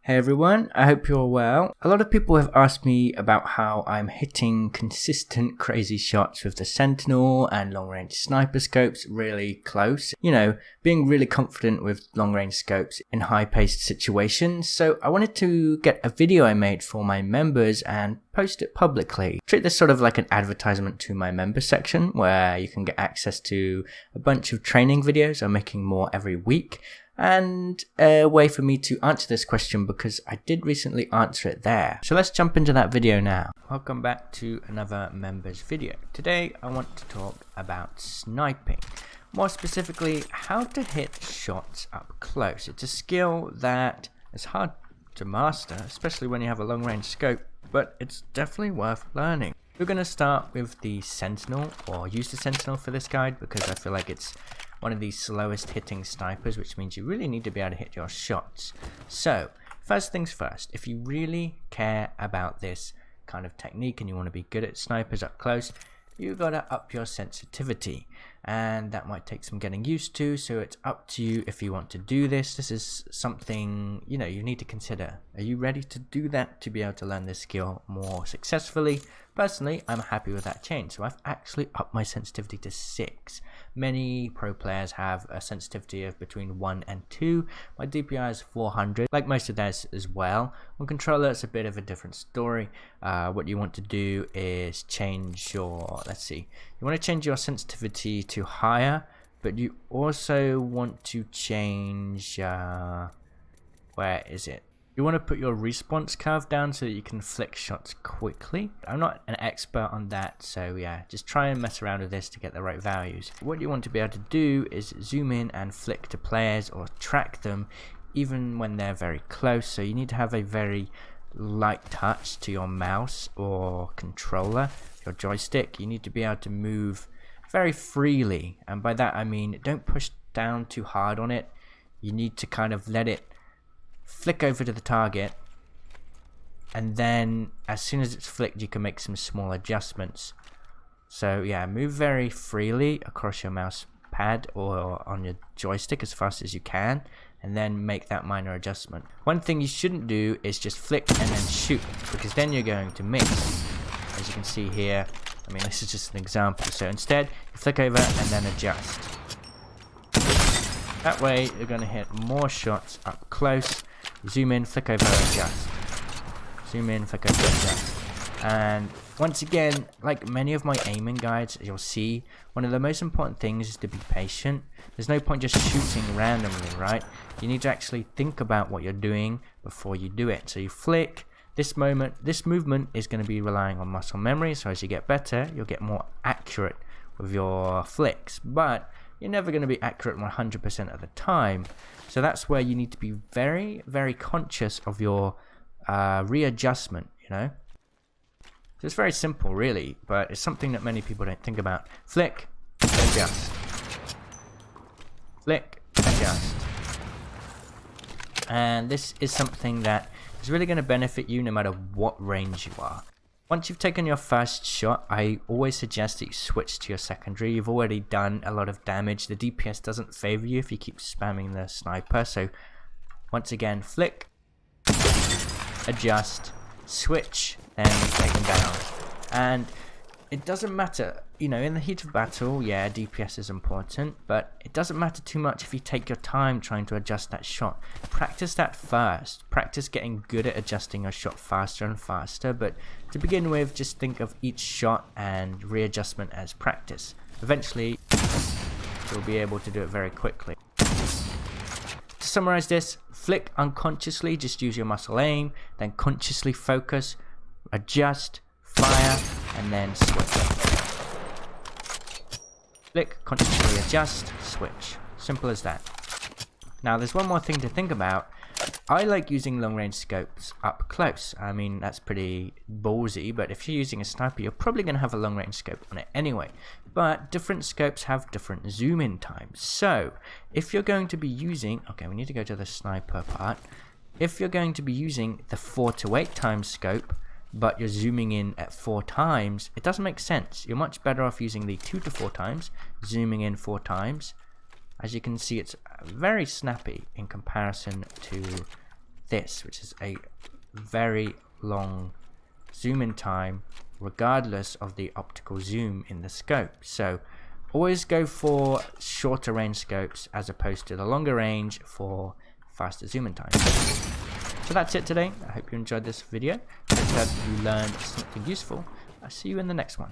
Hey everyone, I hope you're well. A lot of people have asked me about how I'm hitting consistent crazy shots with the Sentinel and long-range sniper scopes really close. You know, being really confident with long-range scopes in high-paced situations. So I wanted to get a video I made for my members and post it publicly. Treat this sort of like an advertisement to my member section where you can get access to a bunch of training videos. I'm making more every week. And a way for me to answer this question because I did recently answer it there. So let's jump into that video now. Welcome back to another members video. Today I want to talk about sniping. More specifically, how to hit shots up close. It's a skill that is hard to master, especially when you have a long range scope, but it's definitely worth learning. We're going to start with the Sentinel, or use the Sentinel for this guide because I feel like it's one of the slowest hitting snipers, which means you really need to be able to hit your shots. So first things first, if you really care about this kind of technique and you want to be good at snipers up close, you gotta up your sensitivity, and that might take some getting used to, so it's up to you if you want to do this. This is something you need to consider. Are you ready to do that to be able to learn this skill more successfully? Personally, I'm happy with that change, so I've actually upped my sensitivity to 6. Many pro players have a sensitivity of between 1 and 2. My DPI is 400, like most of theirs as well. On controller, it's a bit of a different story. What you want to do is change your, you want to change your sensitivity to higher, but you also want to change, where is it? You want to put your response curve down so that you can flick shots quickly. I'm not an expert on that, so yeah, just try and mess around with this to get the right values. What you want to be able to do is zoom in and flick to players or track them even when they're very close. So you need to have a very light touch to your mouse or controller, your joystick. You need to be able to move very freely, and by that I mean don't push down too hard on it. You need to kind of let it flick over to the target, and then as soon as it's flicked you can make some small adjustments. So yeah, move very freely across your mouse pad or on your joystick as fast as you can, and then make that minor adjustment. One thing you shouldn't do is just flick and then shoot, because then you're going to miss. As you can see here, I mean this is just an example, so instead you flick over and then adjust. That way you're going to hit more shots up close. Zoom in, flick over, adjust. Zoom in, flick over, adjust. And once again, like many of my aiming guides, you'll see one of the most important things is to be patient. There's no point just shooting randomly, right? You need to actually think about what you're doing before you do it. So you flick. This movement is going to be relying on muscle memory, so as you get better, you'll get more accurate with your flicks. But you're never going to be accurate 100% of the time. So that's where you need to be very, very conscious of your readjustment, So it's very simple, really, but it's something that many people don't think about. Flick, adjust. Flick, adjust. And this is something that is really going to benefit you no matter what range you are. Once you've taken your first shot, I always suggest that you switch to your secondary. You've already done a lot of damage. The DPS doesn't favor you if you keep spamming the sniper. So once again, flick, adjust, switch, then take them down. And it doesn't matter, in the heat of battle, yeah, DPS is important, but it doesn't matter too much if you take your time trying to adjust that shot. Practice that first. Practice getting good at adjusting your shot faster and faster, but to begin with, just think of each shot and readjustment as practice. Eventually, you'll be able to do it very quickly. To summarize this, flick unconsciously, just use your muscle aim, then consciously focus, adjust, fire, and then switch. Flick, consciously adjust, switch. Simple as that. Now there's one more thing to think about. I like using long range scopes up close. I mean that's pretty ballsy, but if you're using a sniper you're probably going to have a long range scope on it anyway. But different scopes have different zoom in times. So if you're going to be using, okay, we need to go to the sniper part. If you're going to be using the 4 to 8 times scope, but you're zooming in at 4 times, it doesn't make sense. You're much better off using the 2 to 4 times, zooming in 4 times. As you can see, it's very snappy in comparison to this, which is a very long zoom in time regardless of the optical zoom in the scope. So always go for shorter range scopes as opposed to the longer range for faster zoom in time. So that's it today. I hope you enjoyed this video. I hope that you learned something useful. I'll see you in the next one.